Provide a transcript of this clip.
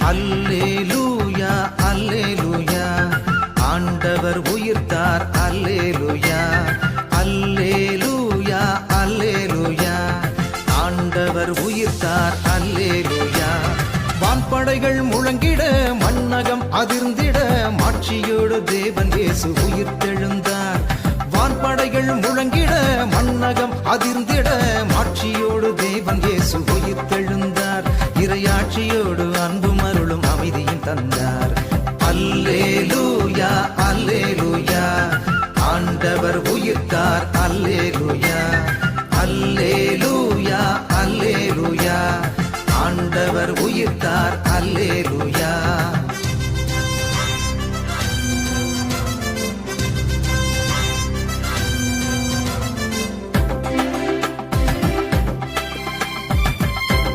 அல்லேலூயா அல்லேலூயா ஆண்டவர் உயிர்த்தார் அல்லேலூயா அல்லேலூயா அல்லேலூயா ஆண்டவர் உயிர்த்தார் அல்லேலூயா வான்படைகள் முழங்கிட மண்ணகம் அதிர்ந்திட மாட்சியோடு தேவன் இயேசு உயிர்த்தெழுந்தார் வான்படைகள் முழங்கிட மண்ணகம் அதிர்ந்திட மாட்சியோடு தேவன் இயேசு உயிர்த்தெழுந்தார் இறையாட்சியோடு அன்பும் அருளும் அமைதியும் தந்தார் அல்லேலூயா அல்லேலூயா ஆண்டவர் உயிர்த்தார் அல்லேலூயா அல்லேலூயா அல்லேலூயா ஆண்டவர் உயிர்த்தார் அல்லேலூயா